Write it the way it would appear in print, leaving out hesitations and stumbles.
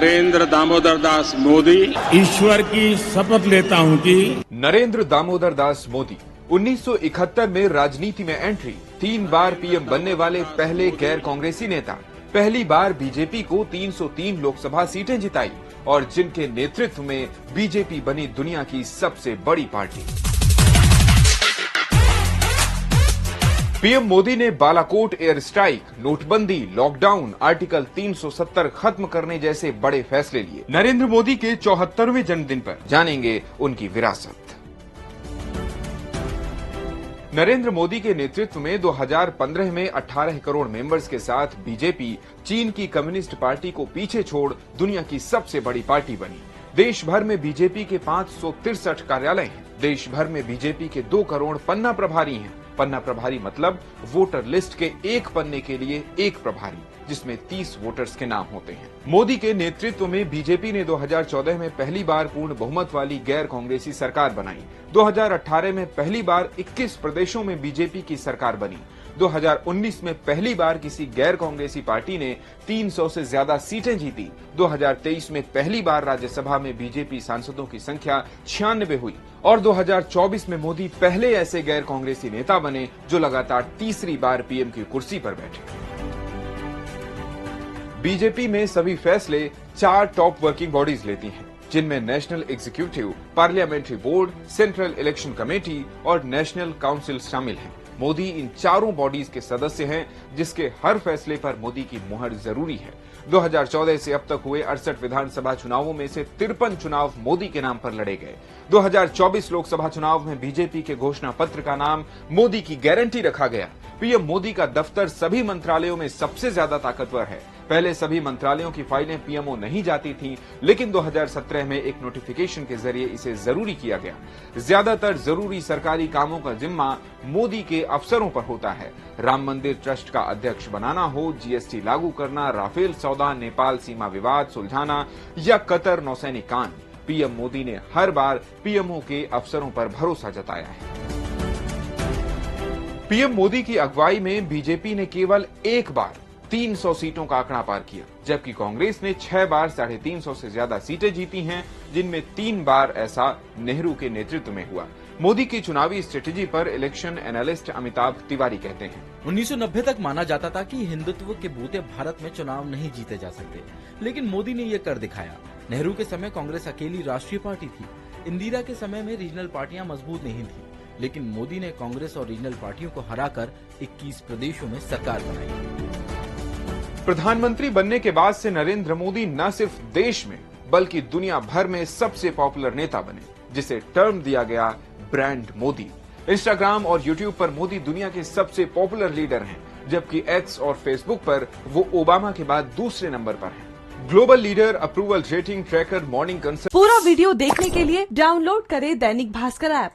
नरेंद्र दामोदर दास मोदी ईश्वर की शपथ लेता हूं कि नरेंद्र दामोदर दास मोदी 1971 में राजनीति में एंट्री, 3 बार पीएम बनने वाले पहले गैर कांग्रेसी नेता, पहली बार बीजेपी को 303 लोकसभा सीटें जिताई और जिनके नेतृत्व में बीजेपी बनी दुनिया की सबसे बड़ी पार्टी। पीएम मोदी ने बालाकोट एयर स्ट्राइक, नोटबंदी, लॉकडाउन, आर्टिकल 370 खत्म करने जैसे बड़े फैसले लिए। नरेंद्र मोदी के 74वें जन्मदिन पर जानेंगे उनकी विरासत। नरेंद्र मोदी के नेतृत्व में 2015 में 18 करोड़ मेंबर्स के साथ बीजेपी चीन की कम्युनिस्ट पार्टी को पीछे छोड़ दुनिया की सबसे बड़ी पार्टी बनी। देश भर में बीजेपी के 563 कार्यालय हैं। देश भर में बीजेपी के 2 करोड़ पन्ना प्रभारी हैं। पन्ना प्रभारी मतलब वोटर लिस्ट के एक पन्ने के लिए एक प्रभारी, जिसमें 30 वोटर्स के नाम होते हैं। मोदी के नेतृत्व में बीजेपी ने 2014 में पहली बार पूर्ण बहुमत वाली गैर कांग्रेसी सरकार बनाई। 2018 में पहली बार 21 प्रदेशों में बीजेपी की सरकार बनी। 2019 में पहली बार किसी गैर कांग्रेसी पार्टी ने 300 से ज्यादा सीटें जीती। 2023 में पहली बार राज्यसभा में बीजेपी सांसदों की संख्या 96 हुई और 2024 में मोदी पहले ऐसे गैर कांग्रेसी नेता बने जो लगातार तीसरी बार पीएम की कुर्सी पर बैठे। बीजेपी में सभी फैसले 4 टॉप वर्किंग बॉडीज लेती हैं, जिनमें national executive, parliamentary board, central election committee और नेशनल काउंसिल शामिल हैं। मोदी इन चारों बॉडीज के सदस्य हैं, जिसके हर फैसले पर मोदी की मुहर जरूरी है। 2014 से अब तक हुए 68 विधानसभा चुनावों में से 53 चुनाव मोदी के नाम पर लड़े गए। 2024 लोकसभा चुनाव में बीजेपी के घोषणा पत्र का नाम मोदी की गारंटी रखा गया। पीएम मोदी का दफ्तर सभी मंत्रालयों में सबसे ज्यादा ताकतवर है। पहले सभी मंत्रालयों की फाइलें पीएमओ नहीं जाती थीं, लेकिन 2017 में एक नोटिफिकेशन के जरिए इसे जरूरी किया गया। ज्यादातर जरूरी सरकारी कामों का जिम्मा मोदी के अफसरों पर होता है। राम मंदिर ट्रस्ट का अध्यक्ष बनाना हो, जीएसटी लागू करना, राफेल सौदा, नेपाल सीमा विवाद सुलझाना या कतर नौसैनिक कांड, पीएम मोदी ने हर बार पीएमओ के अफसरों पर भरोसा जताया है। पीएम मोदी की अगुवाई में बीजेपी ने केवल एक बार 300 सीटों का आंकड़ा पार किया, जबकि कांग्रेस ने 6 बार 350 से ज्यादा सीटें जीती हैं, जिनमें 3 बार ऐसा नेहरू के नेतृत्व में हुआ। मोदी की चुनावी स्ट्रेटेजी पर इलेक्शन एनालिस्ट अमिताभ तिवारी कहते हैं, 1990 तक माना जाता था कि हिंदुत्व के बूते भारत में चुनाव नहीं जीते जा सकते, लेकिन मोदी ने ये कर दिखाया। नेहरू के समय कांग्रेस अकेली राष्ट्रीय पार्टी थी। इंदिरा के समय में रीजनल पार्टियां मजबूत नहीं थी, लेकिन मोदी ने कांग्रेस और रीजनल पार्टियों को हराकर 21 प्रदेशों में सरकार बनाई। प्रधानमंत्री बनने के बाद से नरेंद्र मोदी न सिर्फ देश में बल्कि दुनिया भर में सबसे पॉपुलर नेता बने, जिसे टर्म दिया गया ब्रांड मोदी। इंस्टाग्राम और यूट्यूब पर मोदी दुनिया के सबसे पॉपुलर लीडर हैं, जबकि एक्स और फेसबुक पर वो ओबामा के बाद दूसरे नंबर पर हैं। Global leader, approval rating tracker, morning consult. पूरा वीडियो देखने के लिए डाउनलोड करें दैनिक भास्कर ऐप।